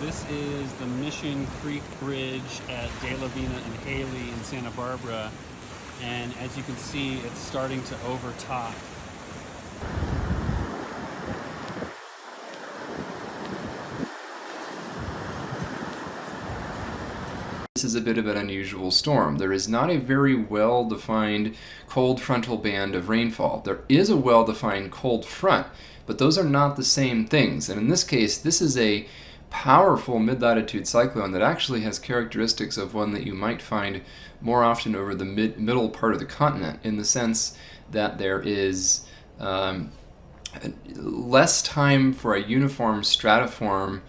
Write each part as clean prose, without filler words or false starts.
This is the Mission Creek Bridge at De La Vina and Haley in Santa Barbara, and as you can see, it's starting to overtop. This is a bit of an unusual storm. There is not a very well-defined cold frontal band of rainfall. There is a well-defined cold front, but those are not the same things. And in this case, this is a powerful mid-latitude cyclone that actually has characteristics of one that you might find more often over the middle part of the continent, in the sense that there is less time for a uniform stratiform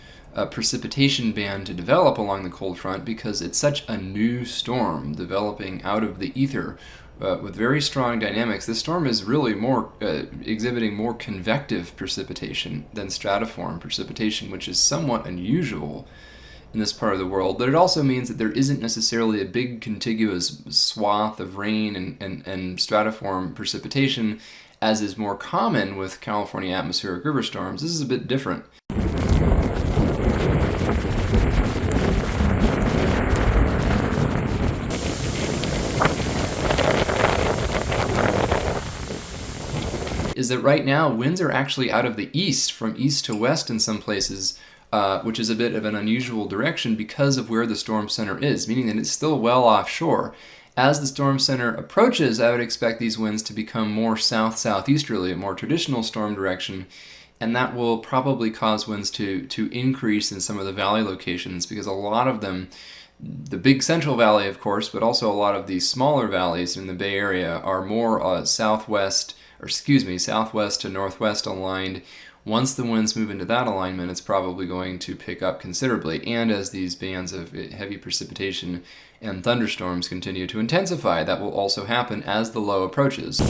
precipitation band to develop along the cold front, because it's such a new storm developing out of the ether with very strong dynamics. This storm is really more exhibiting more convective precipitation than stratiform precipitation, which is somewhat unusual in this part of the world. But it also means that there isn't necessarily a big contiguous swath of rain and stratiform precipitation, as is more common with California atmospheric river storms. This is a bit different. Is that right now winds are actually out of the east, from east to west in some places, which is a bit of an unusual direction because of where the storm center is, meaning that it's still well offshore. As the storm center approaches, I would expect these winds to become more south-southeasterly, a more traditional storm direction, and that will probably cause winds to increase in some of the valley locations, because a lot of them, the big Central Valley of course, but also a lot of these smaller valleys in the Bay Area are more southwest to northwest aligned. Once the winds move into that alignment, it's probably going to pick up considerably, and as these bands of heavy precipitation and thunderstorms continue to intensify, that will also happen as the low approaches.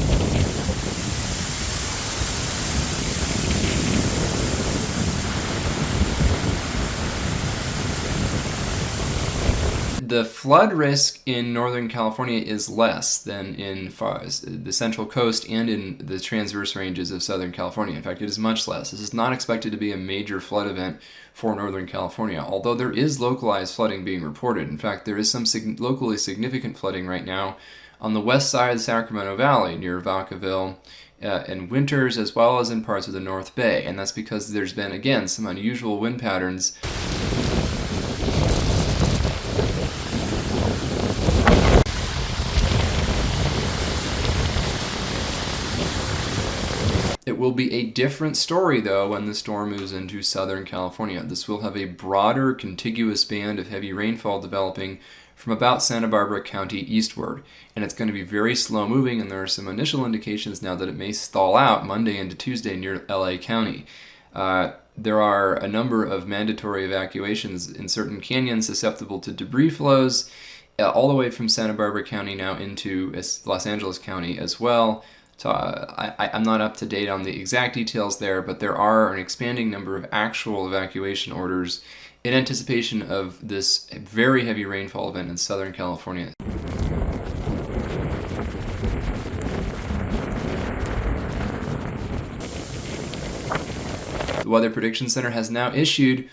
The flood risk in Northern California is less than in the Central Coast and in the transverse ranges of Southern California. In fact, it is much less. This is not expected to be a major flood event for Northern California, although there is localized flooding being reported. In fact, there is some locally significant flooding right now on the west side of the Sacramento Valley near Vacaville and Winters, as well as in parts of the North Bay, and that's because there's been, again, some unusual wind patterns. It will be a different story, though, when the storm moves into Southern California. This will have a broader, contiguous band of heavy rainfall developing from about Santa Barbara County eastward. And it's going to be very slow moving, and there are some initial indications now that it may stall out Monday into Tuesday near LA County. There are a number of mandatory evacuations in certain canyons susceptible to debris flows, all the way from Santa Barbara County now into Los Angeles County as well. So I'm not up to date on the exact details there, but there are an expanding number of actual evacuation orders in anticipation of this very heavy rainfall event in Southern California. The Weather Prediction Center has now issued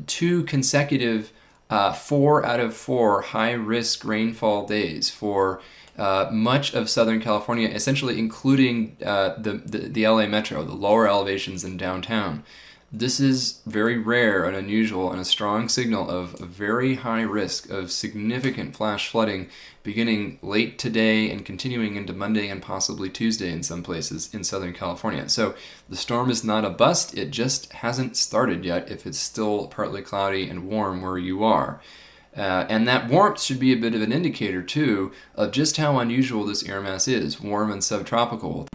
2 consecutive 4 out of 4 high-risk rainfall days for much of Southern California, essentially including the LA metro, the lower elevations in downtown. This is very rare and unusual, and a strong signal of a very high risk of significant flash flooding beginning late today and continuing into Monday and possibly Tuesday in some places in Southern California. So the storm is not a bust, it just hasn't started yet if it's still partly cloudy and warm where you are. And that warmth should be a bit of an indicator, too, of just how unusual this air mass is, warm and subtropical.